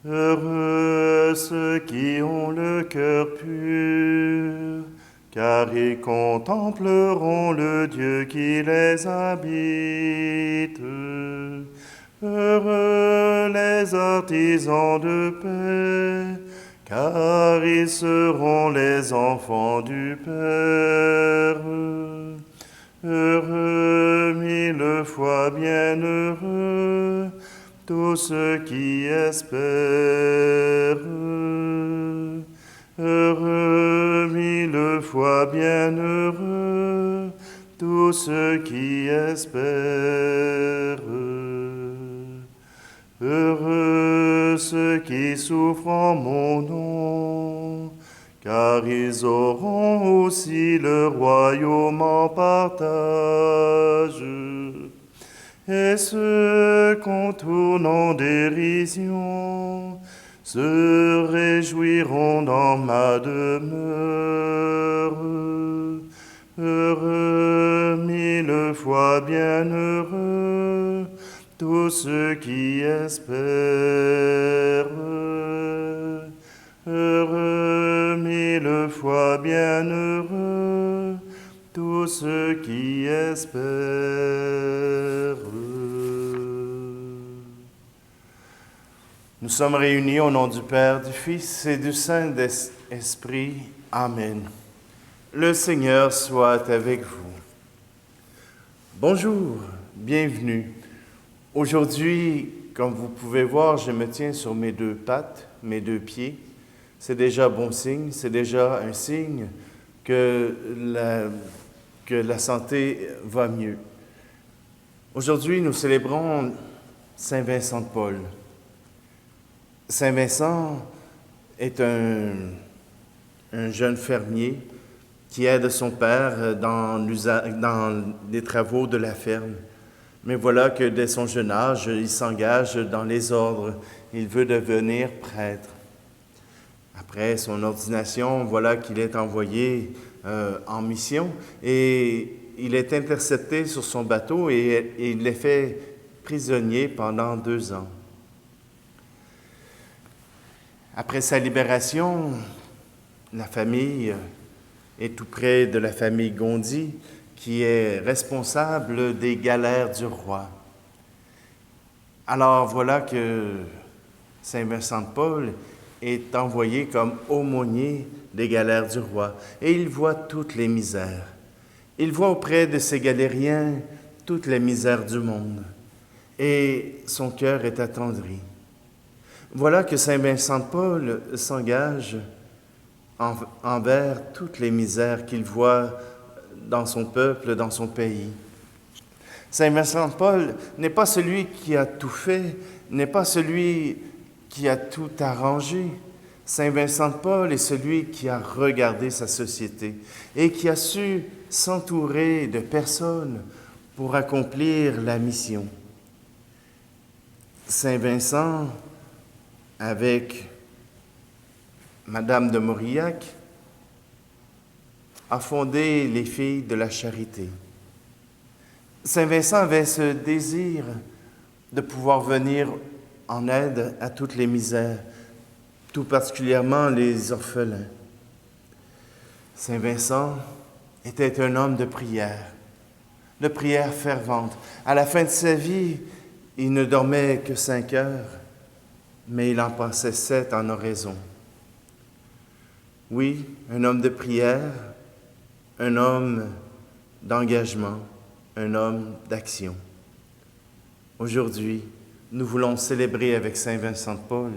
Heureux ceux qui ont le cœur pur, car ils contempleront le Dieu qui les habite. Heureux les artisans de paix, car ils seront les enfants du Père. Heureux, mille fois bienheureux, tous ceux qui espèrent. Heureux, mille fois bienheureux, tous ceux qui espèrent. Heureux ceux qui souffrent en mon nom, car ils auront aussi le royaume en partage. Et ceux qu'on tourne en dérision se réjouiront dans ma demeure. Heureux, mille fois bienheureux, tous ceux qui espèrent. Heureux, mille fois bienheureux, tous ceux qui espèrent. Nous sommes réunis au nom du Père, du Fils et du Saint-Esprit. Amen. Le Seigneur soit avec vous. Bonjour, bienvenue. Aujourd'hui, comme vous pouvez voir, je me tiens sur mes deux pattes, mes deux pieds. C'est déjà bon signe, c'est déjà un signe que la santé va mieux. Aujourd'hui, nous célébrons Saint Vincent de Paul. Saint Vincent est un jeune fermier qui aide son père dans les travaux de la ferme. Mais voilà que dès son jeune âge, il s'engage dans les ordres. Il veut devenir prêtre. Après son ordination, voilà qu'il est envoyé en mission et il est intercepté sur son bateau et il est fait prisonnier pendant 2 ans. Après sa libération, la famille est tout près de la famille Gondi, qui est responsable des galères du roi. Alors voilà que Saint Vincent de Paul est envoyé comme aumônier des galères du roi, et il voit toutes les misères. Il voit auprès de ces galériens toutes les misères du monde, et son cœur est attendri. Voilà que Saint Vincent de Paul s'engage envers toutes les misères qu'il voit dans son peuple, dans son pays. Saint Vincent de Paul n'est pas celui qui a tout fait, n'est pas celui qui a tout arrangé. Saint Vincent de Paul est celui qui a regardé sa société et qui a su s'entourer de personnes pour accomplir la mission. Saint Vincent, avec Madame de Maurillac, a fondé les Filles de la Charité. Saint Vincent avait ce désir de pouvoir venir en aide à toutes les misères, tout particulièrement les orphelins. Saint Vincent était un homme de prière fervente. À la fin de sa vie, il ne dormait que 5 heures, mais il en passait 7 en oraison. Oui, un homme de prière, un homme d'engagement, un homme d'action. Aujourd'hui, nous voulons célébrer avec Saint Vincent de Paul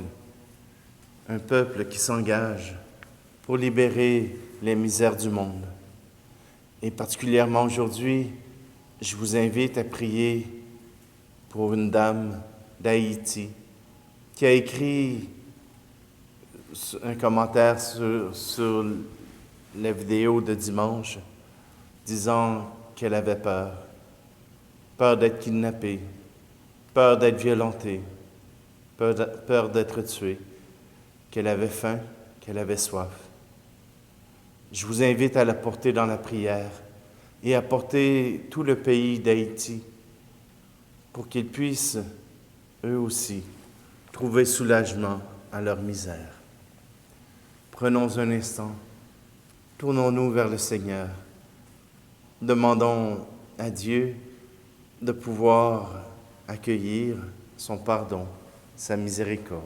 un peuple qui s'engage pour libérer les misères du monde. Et particulièrement aujourd'hui, je vous invite à prier pour une dame d'Haïti qui a écrit un commentaire sur la vidéo de dimanche, disant qu'elle avait peur d'être kidnappée, peur d'être violentée, peur d'être tuée, qu'elle avait faim, qu'elle avait soif. Je vous invite à la porter dans la prière et à porter tout le pays d'Haïti pour qu'ils puissent, eux aussi, trouver soulagement à leur misère. Prenons un instant, tournons-nous vers le Seigneur. Demandons à Dieu de pouvoir accueillir son pardon, sa miséricorde.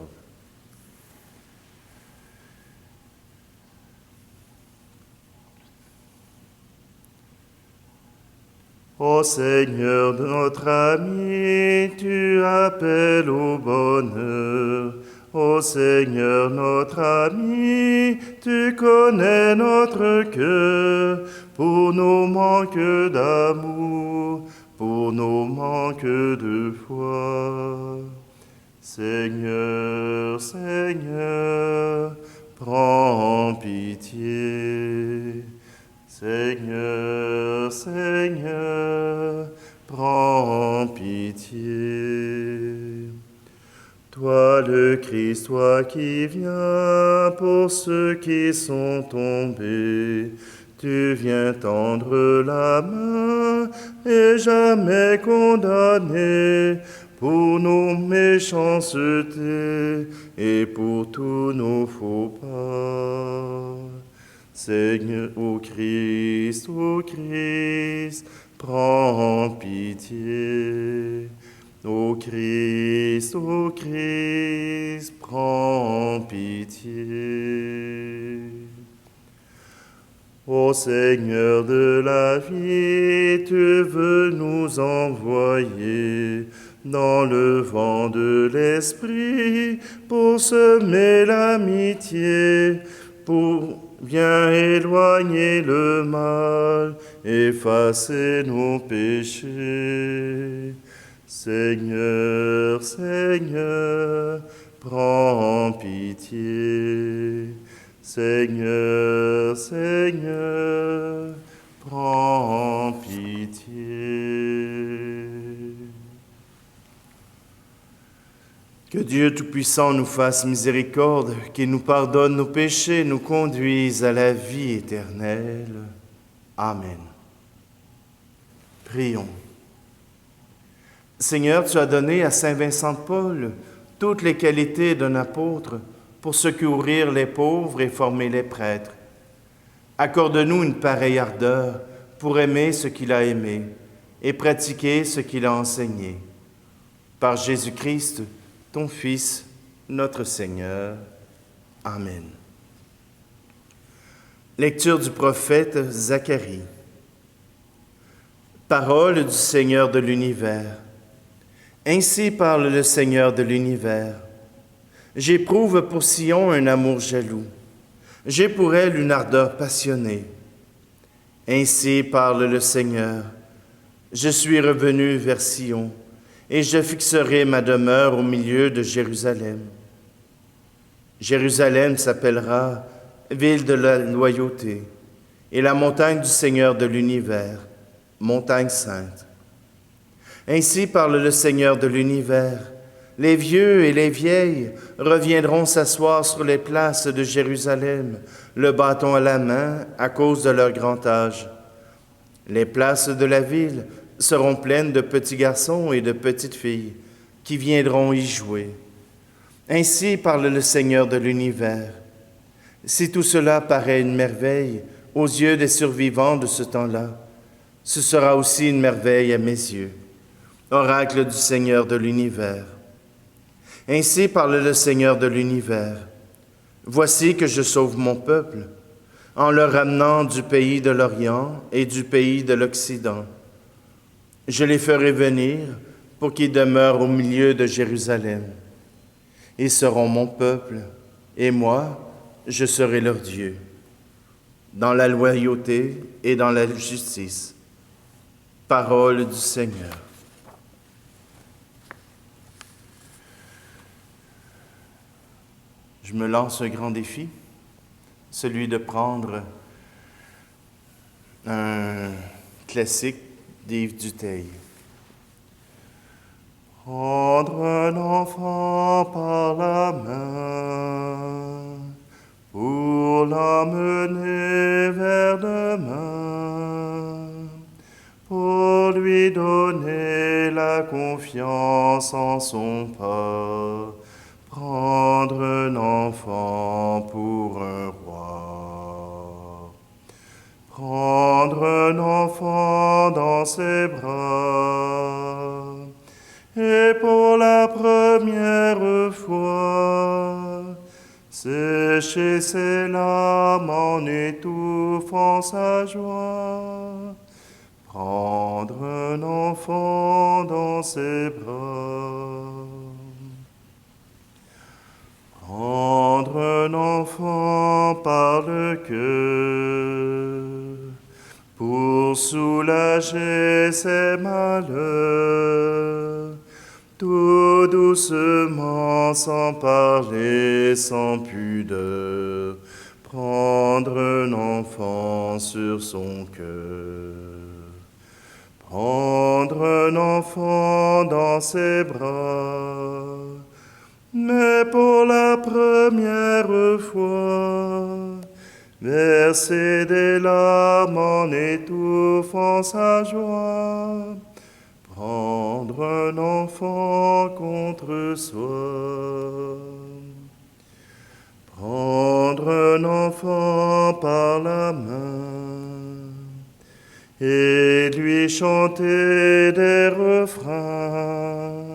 Ô Seigneur notre ami, tu appelles au bonheur. Ô Seigneur notre ami, tu connais notre cœur pour nos manques d'amour, pour nos manques de foi. Seigneur, Seigneur, prends pitié. Seigneur, Seigneur, prends pitié. Toi le Christ, toi qui viens pour ceux qui sont tombés, tu viens tendre la main et jamais condamner pour nos méchancetés et pour tous nos faux pas. Seigneur, ô Christ, prends pitié. Ô Christ, prends pitié. Ô Seigneur de la vie, tu veux nous envoyer dans le vent de l'Esprit pour semer l'amitié, pour bien éloigner le mal, effacer nos péchés. Seigneur, Seigneur, prends pitié. Seigneur, Seigneur, prends pitié. Que Dieu Tout-Puissant nous fasse miséricorde, qu'il nous pardonne nos péchés, nous conduise à la vie éternelle. Amen. Prions. Seigneur, tu as donné à saint Vincent de Paul toutes les qualités d'un apôtre pour secourir les pauvres et former les prêtres. Accorde-nous une pareille ardeur pour aimer ce qu'il a aimé et pratiquer ce qu'il a enseigné. Par Jésus-Christ, ton Fils, notre Seigneur. Amen. Lecture du prophète Zacharie. Parole du Seigneur de l'univers. Ainsi parle le Seigneur de l'univers. J'éprouve pour Sion un amour jaloux. J'ai pour elle une ardeur passionnée. Ainsi parle le Seigneur. Je suis revenu vers Sion, et je fixerai ma demeure au milieu de Jérusalem. Jérusalem s'appellera ville de la loyauté, et la montagne du Seigneur de l'univers, montagne sainte. Ainsi parle le Seigneur de l'univers. Les vieux et les vieilles reviendront s'asseoir sur les places de Jérusalem, le bâton à la main, à cause de leur grand âge. Les places de la ville seront pleines de petits garçons et de petites filles qui viendront y jouer. Ainsi parle le Seigneur de l'univers. Si tout cela paraît une merveille aux yeux des survivants de ce temps-là, ce sera aussi une merveille à mes yeux. Oracle du Seigneur de l'univers. Ainsi parle le Seigneur de l'univers. Voici que je sauve mon peuple, en le ramenant du pays de l'Orient et du pays de l'Occident. Je les ferai venir pour qu'ils demeurent au milieu de Jérusalem. Ils seront mon peuple, et moi, je serai leur Dieu, dans la loyauté et dans la justice. Parole du Seigneur. Je me lance un grand défi, celui de prendre un classique d'Yves Dutheil. Prendre un enfant par la main pour l'emmener vers demain, pour lui donner la confiance en son pas. Prendre un ses bras. Et pour la première fois, sécher ses larmes en étouffant sa joie, prendre un enfant dans ses bras. Prendre un enfant par le cœur pour soulager ses malheurs, tout doucement, sans parler, sans pudeur, prendre un enfant sur son cœur. Prendre un enfant dans ses bras, mais pour la première fois, verser des larmes en étouffant sa joie, prendre un enfant contre soi. Prendre un enfant par la main et lui chanter des refrains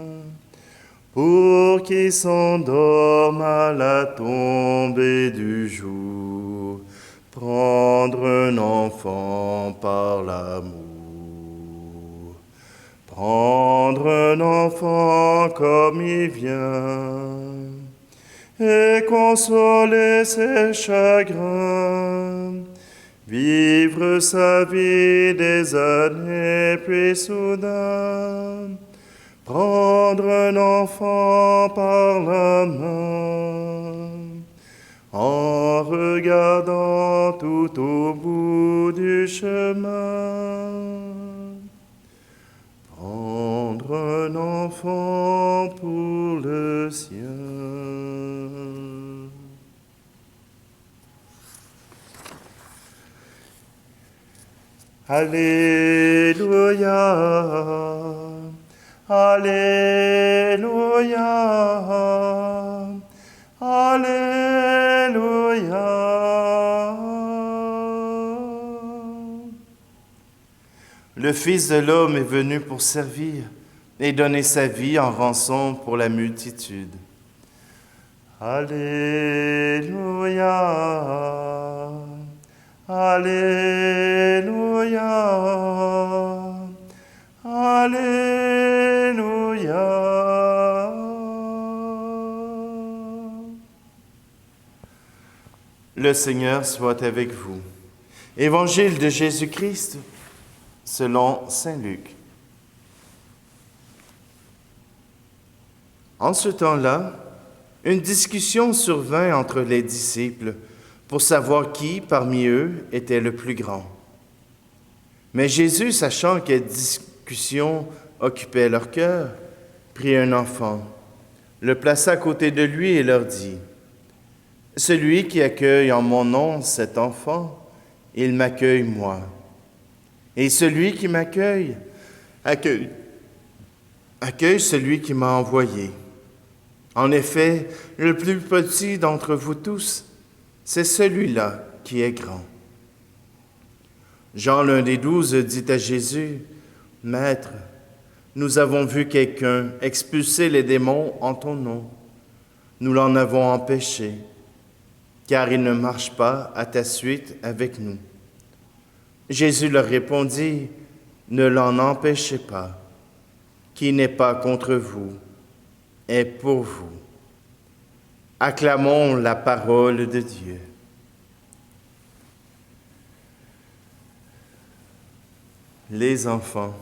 pour qu'il s'endorme à la tombée du jour. Prendre un enfant par l'amour. Prendre un enfant comme il vient et consoler ses chagrins, vivre sa vie des années, puis soudain, prendre un enfant par la main, en regardant tout au bout du chemin. Prendre un enfant pour le sien. Alléluia, Alléluia, Alléluia. Le Fils de l'homme est venu pour servir et donner sa vie en rançon pour la multitude. Alléluia, Alléluia, Alléluia. Le Seigneur soit avec vous. Évangile de Jésus-Christ selon saint Luc. En ce temps-là, une discussion survint entre les disciples pour savoir qui parmi eux était le plus grand. Mais Jésus, sachant quelle discussion occupait leur cœur, prit un enfant, le plaça à côté de lui et leur dit : « Celui qui accueille en mon nom cet enfant, il m'accueille moi. Et celui qui m'accueille, accueille celui qui m'a envoyé. En effet, le plus petit d'entre vous tous, c'est celui-là qui est grand. » Jean, l'un des 12, dit à Jésus : « Maître, nous avons vu quelqu'un expulser les démons en ton nom. Nous l'en avons empêché, car il ne marche pas à ta suite avec nous. » Jésus leur répondit : « Ne l'en empêchez pas. Qui n'est pas contre vous est pour vous. » Acclamons la parole de Dieu. Les enfants,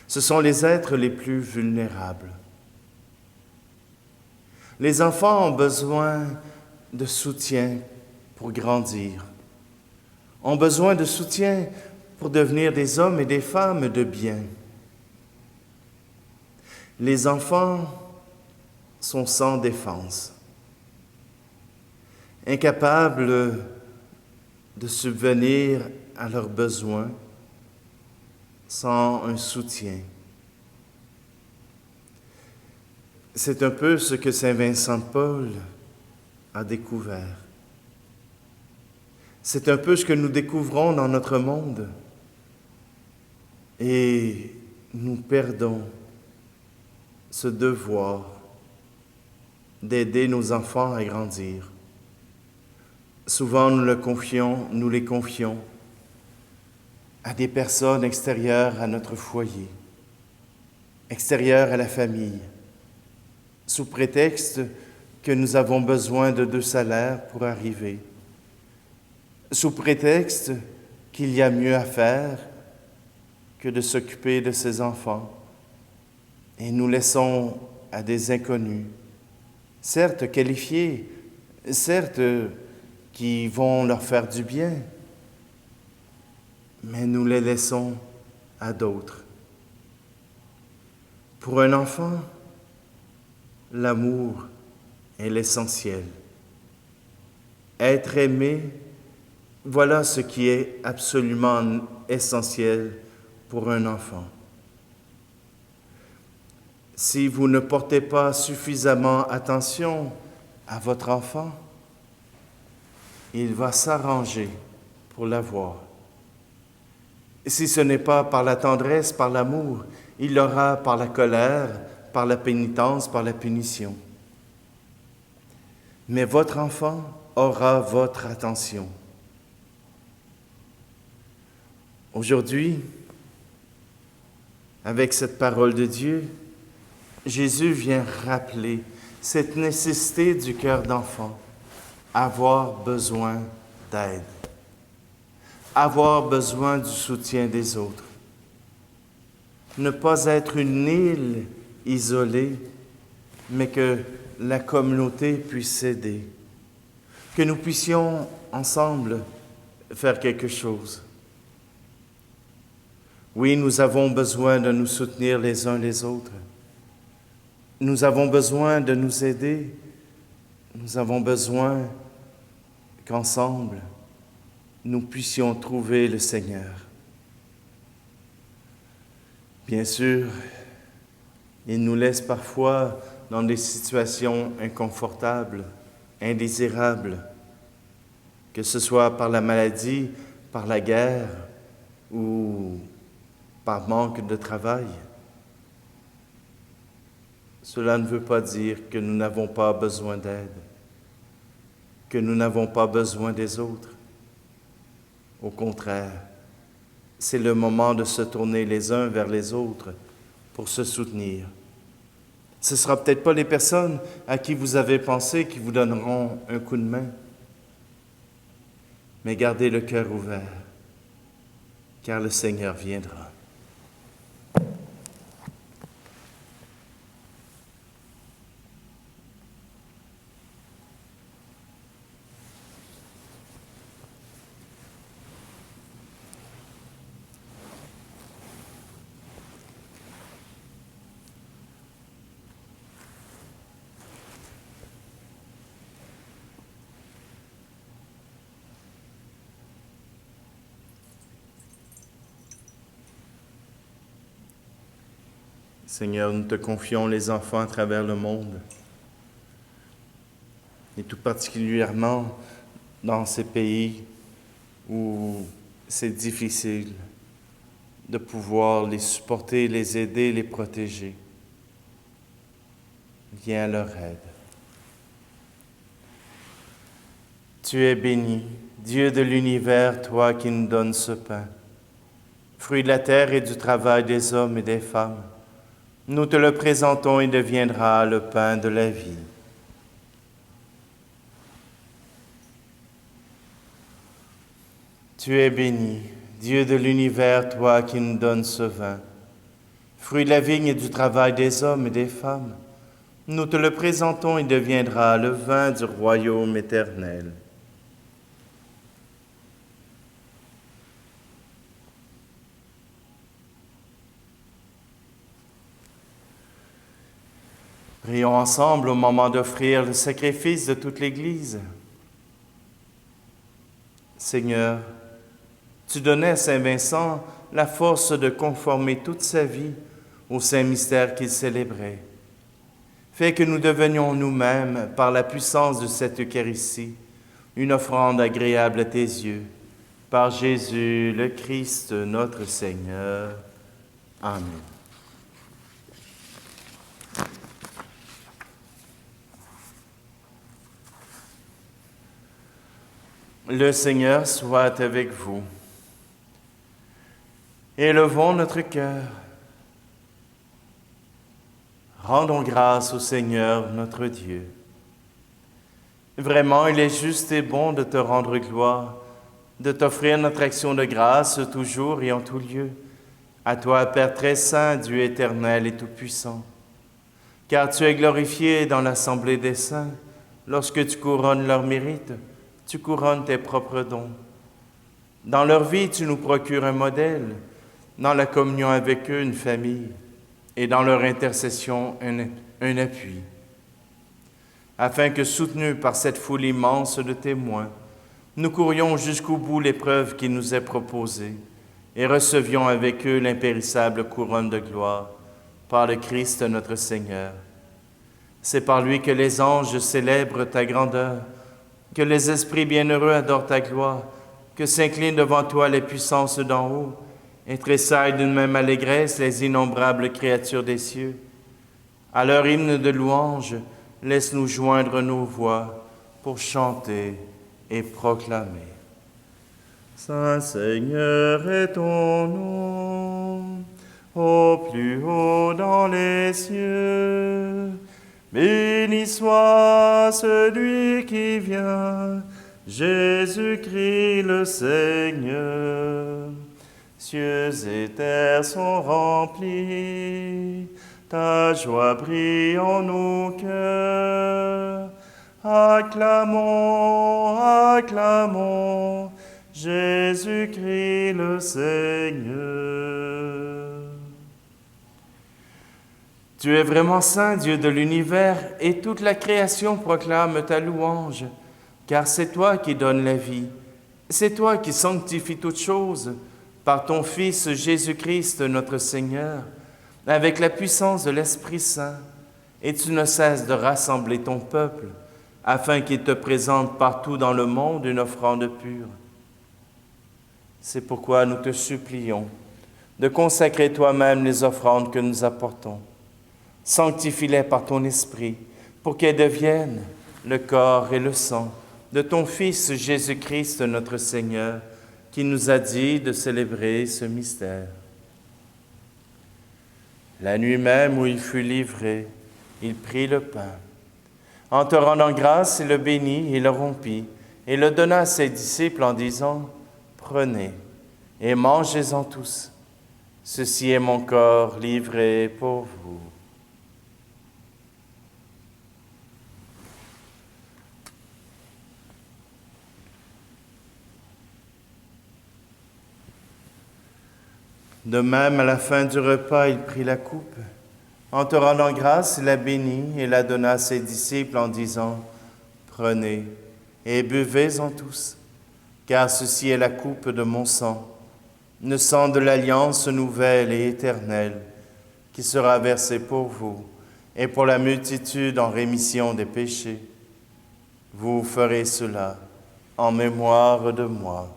ce sont les êtres les plus vulnérables. Les enfants ont besoin de soutien pour grandir, ont besoin de soutien pour devenir des hommes et des femmes de bien. Les enfants sont sans défense, incapables de subvenir à leurs besoins sans un soutien. C'est un peu ce que Saint Vincent de Paul a découvert. C'est un peu ce que nous découvrons dans notre monde. et nous perdons ce devoir d'aider nos enfants à grandir. Souvent, nous les confions à des personnes extérieures à notre foyer, extérieures à la famille, sous prétexte que nous avons besoin de 2 salaires pour arriver, sous prétexte qu'il y a mieux à faire que de s'occuper de ses enfants, et nous laissons à des inconnus, certes qualifiés, certes qui vont leur faire du bien, mais nous les laissons à d'autres. Pour un enfant, l'amour est l'essentiel. Être aimé, voilà ce qui est absolument essentiel pour un enfant. Si vous ne portez pas suffisamment attention à votre enfant, il va s'arranger pour l'avoir. Si ce n'est pas par la tendresse, par l'amour, il l'aura par la colère, par la pénitence, par la punition. Mais votre enfant aura votre attention. Aujourd'hui, avec cette parole de Dieu, Jésus vient rappeler cette nécessité du cœur d'enfant, avoir besoin d'aide, avoir besoin du soutien des autres, ne pas être une île isolée, mais que la communauté puisse s'aider, que nous puissions ensemble faire quelque chose. Oui, nous avons besoin de nous soutenir les uns les autres. Nous avons besoin de nous aider. Nous avons besoin qu'ensemble, nous puissions trouver le Seigneur. Bien sûr, il nous laisse parfois dans des situations inconfortables, indésirables, que ce soit par la maladie, par la guerre ou par manque de travail. Cela ne veut pas dire que nous n'avons pas besoin d'aide, que nous n'avons pas besoin des autres. Au contraire, c'est le moment de se tourner les uns vers les autres pour se soutenir. Ce ne sera peut-être pas les personnes à qui vous avez pensé qui vous donneront un coup de main, mais gardez le cœur ouvert, car le Seigneur viendra. Seigneur, nous te confions les enfants à travers le monde, et tout particulièrement dans ces pays où c'est difficile de pouvoir les supporter, les aider, les protéger. Viens à leur aide. Tu es béni, Dieu de l'univers, toi qui nous donnes ce pain, fruit de la terre et du travail des hommes et des femmes. Nous te le présentons et deviendra le pain de la vie. Tu es béni, Dieu de l'univers, toi qui nous donnes ce vin, fruit de la vigne et du travail des hommes et des femmes. Nous te le présentons et deviendra le vin du royaume éternel. Prions ensemble au moment d'offrir le sacrifice de toute l'Église. Seigneur, tu donnais à Saint Vincent la force de conformer toute sa vie au saint mystère qu'il célébrait. Fais que nous devenions nous-mêmes, par la puissance de cette Eucharistie, une offrande agréable à tes yeux. Par Jésus le Christ, notre Seigneur. Amen. Le Seigneur soit avec vous. Élevons notre cœur. Rendons grâce au Seigneur notre Dieu. Vraiment, il est juste et bon de te rendre gloire, de t'offrir notre action de grâce toujours et en tout lieu. À toi, Père très saint, Dieu éternel et tout-puissant. Car tu es glorifié dans l'assemblée des saints, lorsque tu couronnes leurs mérites, tu couronnes tes propres dons. Dans leur vie, tu nous procures un modèle, dans la communion avec eux, une famille, et dans leur intercession, un appui. Afin que, soutenus par cette foule immense de témoins, nous courions jusqu'au bout l'épreuve qui nous est proposée et recevions avec eux l'impérissable couronne de gloire par le Christ notre Seigneur. C'est par lui que les anges célèbrent ta grandeur, que les esprits bienheureux adorent ta gloire, que s'inclinent devant toi les puissances d'en haut et tressaillent d'une même allégresse les innombrables créatures des cieux. À leur hymne de louange, laisse-nous joindre nos voix pour chanter et proclamer. Saint Seigneur est ton nom, au plus haut dans les cieux. Béni soit celui qui vient, Jésus-Christ le Seigneur. Cieux et terre sont remplis, ta joie brille en nos cœurs. Acclamons, acclamons, Jésus-Christ le Seigneur. Tu es vraiment saint, Dieu de l'univers, et toute la création proclame ta louange, car c'est toi qui donnes la vie, c'est toi qui sanctifies toutes choses, par ton Fils Jésus-Christ notre Seigneur, avec la puissance de l'Esprit Saint, et tu ne cesses de rassembler ton peuple, afin qu'il te présente partout dans le monde une offrande pure. C'est pourquoi nous te supplions de consacrer toi-même les offrandes que nous apportons. Sanctifie-les par ton Esprit, pour qu'elles deviennent le corps et le sang de ton Fils Jésus-Christ notre Seigneur, qui nous a dit de célébrer ce mystère. La nuit même où il fut livré, il prit le pain. En te rendant grâce, il le bénit et le rompit, et le donna à ses disciples en disant, « Prenez et mangez-en tous. Ceci est mon corps livré pour vous. » De même, à la fin du repas, il prit la coupe. En te rendant grâce, il la bénit et la donna à ses disciples en disant, « Prenez et buvez-en tous, car ceci est la coupe de mon sang, le sang de l'alliance nouvelle et éternelle, qui sera versé pour vous et pour la multitude en rémission des péchés. Vous ferez cela en mémoire de moi. »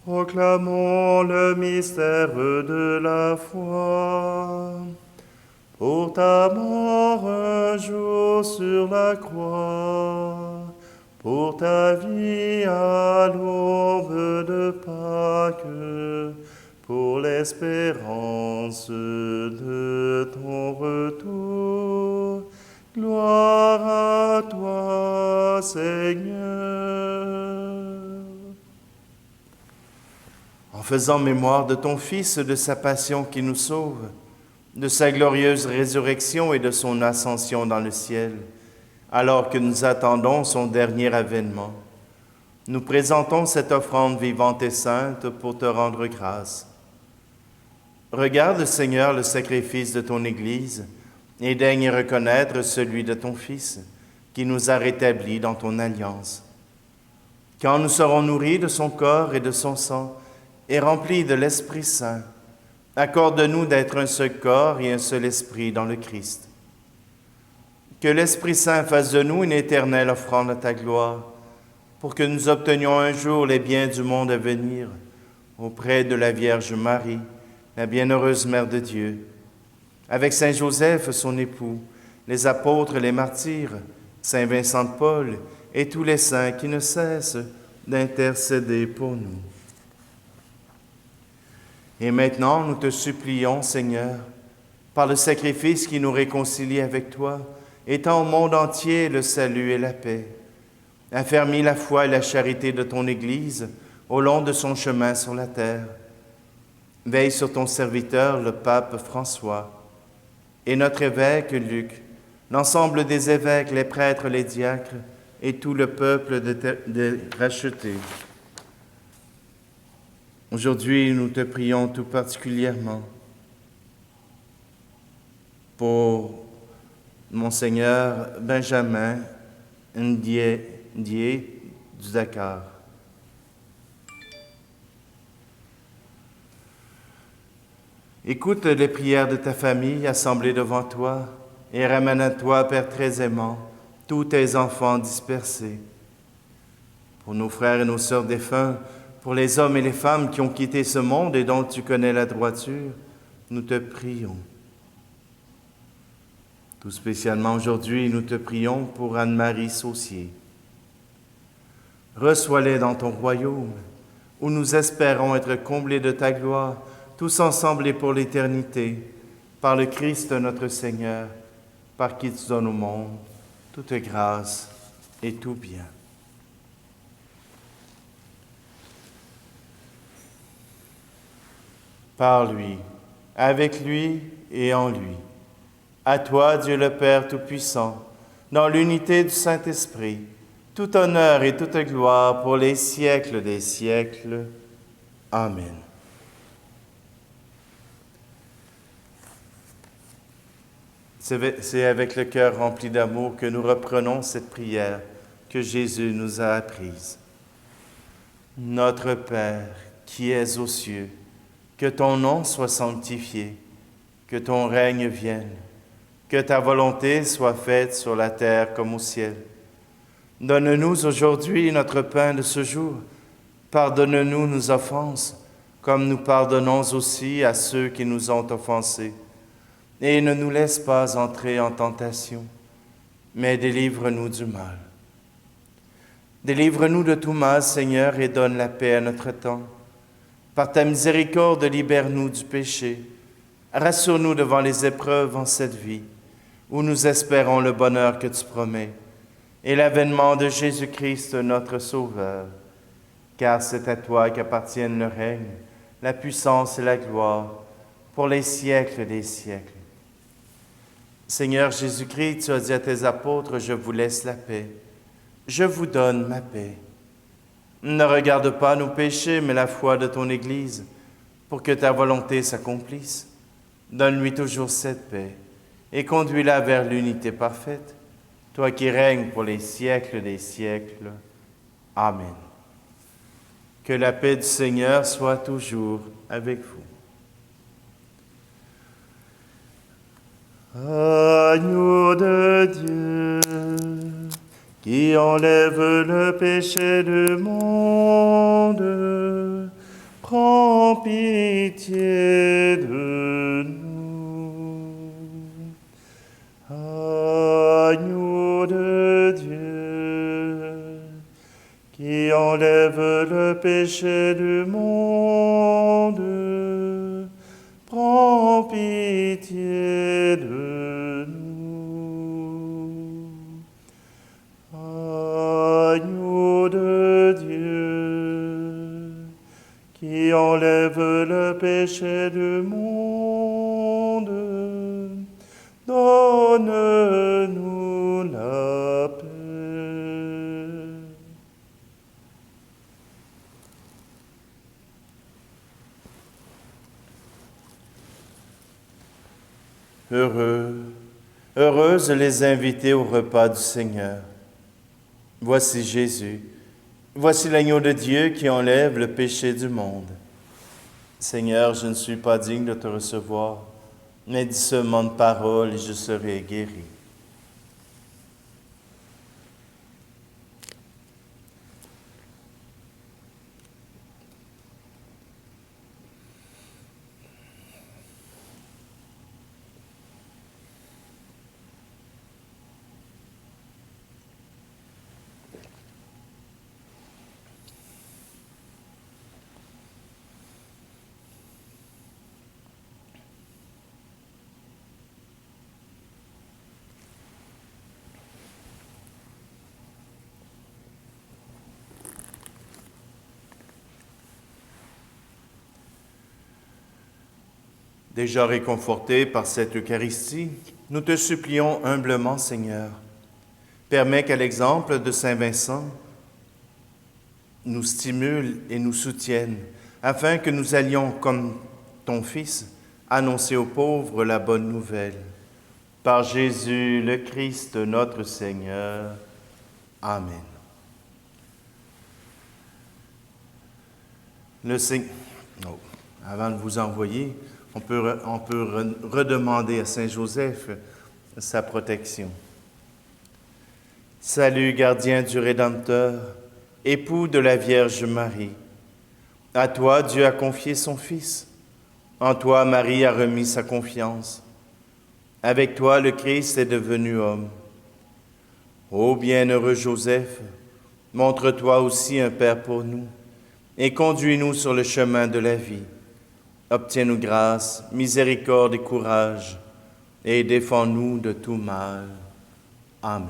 Proclamons le mystère de la foi. Pour ta mort un jour sur la croix, pour ta vie à l'aube de Pâques, pour l'espérance de ton retour. Gloire à toi, Seigneur. En faisant mémoire de ton Fils, de sa passion qui nous sauve, de sa glorieuse résurrection et de son ascension dans le ciel, alors que nous attendons son dernier avènement, nous présentons cette offrande vivante et sainte pour te rendre grâce. Regarde, Seigneur, le sacrifice de ton Église et daigne reconnaître celui de ton Fils, qui nous a rétablis dans ton alliance. Quand nous serons nourris de son corps et de son sang, et remplis de l'Esprit Saint, accorde-nous d'être un seul corps et un seul esprit dans le Christ. Que l'Esprit Saint fasse de nous une éternelle offrande à ta gloire, pour que nous obtenions un jour les biens du monde à venir, auprès de la Vierge Marie, la bienheureuse Mère de Dieu, avec Saint Joseph, son époux, les apôtres et les martyrs, Saint Vincent de Paul et tous les saints qui ne cessent d'intercéder pour nous. Et maintenant, nous te supplions, Seigneur, par le sacrifice qui nous réconcilie avec toi, étends au monde entier le salut et la paix. Affermis la foi et la charité de ton Église au long de son chemin sur la terre. Veille sur ton serviteur, le pape François, et notre évêque Luc, l'ensemble des évêques, les prêtres, les diacres, et tout le peuple de racheté. Aujourd'hui, nous te prions tout particulièrement pour Monseigneur Benjamin Ndiaye du Dakar. Écoute les prières de ta famille assemblée devant toi et ramène à toi, Père très aimant, tous tes enfants dispersés. Pour nos frères et nos sœurs défunts, pour les hommes et les femmes qui ont quitté ce monde et dont tu connais la droiture, nous te prions. Tout spécialement aujourd'hui, nous te prions pour Anne-Marie Saucier. Reçois-les dans ton royaume, où nous espérons être comblés de ta gloire, tous ensemble et pour l'éternité, par le Christ notre Seigneur, par qui tu donnes au monde toute grâce et tout bien. Par lui, avec lui et en lui. À toi, Dieu le Père Tout-Puissant, dans l'unité du Saint-Esprit, tout honneur et toute gloire pour les siècles des siècles. Amen. C'est avec le cœur rempli d'amour que nous reprenons cette prière que Jésus nous a apprise. Notre Père, qui es aux cieux, que ton nom soit sanctifié, que ton règne vienne, que ta volonté soit faite sur la terre comme au ciel. Donne-nous aujourd'hui notre pain de ce jour. Pardonne-nous nos offenses, comme nous pardonnons aussi à ceux qui nous ont offensés. Et ne nous laisse pas entrer en tentation, mais délivre-nous du mal. Délivre-nous de tout mal, Seigneur, et donne la paix à notre temps. Par ta miséricorde, libère-nous du péché. Rassure-nous devant les épreuves en cette vie, où nous espérons le bonheur que tu promets, et l'avènement de Jésus-Christ, notre Sauveur. Car c'est à toi qu'appartiennent le règne, la puissance et la gloire, pour les siècles des siècles. Seigneur Jésus-Christ, tu as dit à tes apôtres, « Je vous laisse la paix. Je vous donne ma paix. » Ne regarde pas nos péchés, mais la foi de ton Église, pour que ta volonté s'accomplisse. Donne-lui toujours cette paix et conduis-la vers l'unité parfaite, toi qui règnes pour les siècles des siècles. Amen. Que la paix du Seigneur soit toujours avec vous. Agneau de Dieu, qui enlève le péché du monde, prends pitié de nous. Agneau de Dieu, qui enlève le péché du monde, prends pitié de nous. Agneau de Dieu, qui enlève le péché du monde, donne-nous la paix. Heureuses les invités au repas du Seigneur. Voici Jésus, voici l'agneau de Dieu qui enlève le péché du monde. Seigneur, je ne suis pas digne de te recevoir, mais dis seulement de parole et je serai guéri. Déjà réconfortés par cette Eucharistie, nous te supplions humblement, Seigneur, permets qu'à l'exemple de Saint Vincent, nous stimule et nous soutienne, afin que nous allions, comme ton Fils, annoncer aux pauvres la bonne nouvelle. Par Jésus le Christ, notre Seigneur. Amen. Avant de vous envoyer, on peut redemander à Saint Joseph sa protection. Salut, gardien du Rédempteur, époux de la Vierge Marie. À toi, Dieu a confié son Fils. En toi, Marie a remis sa confiance. Avec toi, le Christ est devenu homme. Ô bienheureux Joseph, montre-toi aussi un Père pour nous et conduis-nous sur le chemin de la vie. Obtiens-nous grâce, miséricorde et courage, et défends-nous de tout mal. Amen.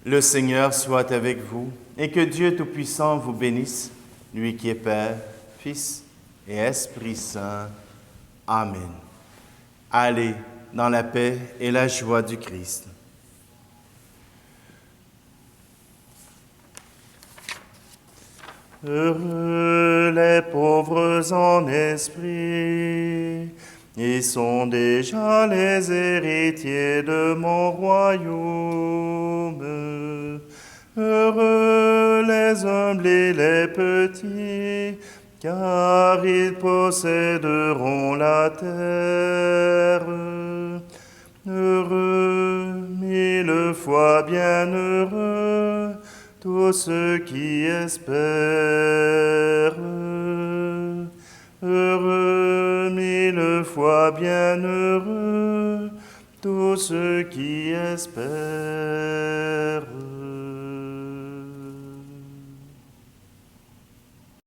Le Seigneur soit avec vous, et que Dieu Tout-Puissant vous bénisse, lui qui est Père, Fils et Esprit Saint. Amen. Allez dans la paix et la joie du Christ. Heureux les pauvres en esprit, ils sont déjà les héritiers de mon royaume. Heureux les humbles et les petits, car ils posséderont la terre. Heureux, 1000 fois bienheureux, tous ceux qui espèrent. Heureux, 1000 fois bienheureux, tous ceux qui espèrent.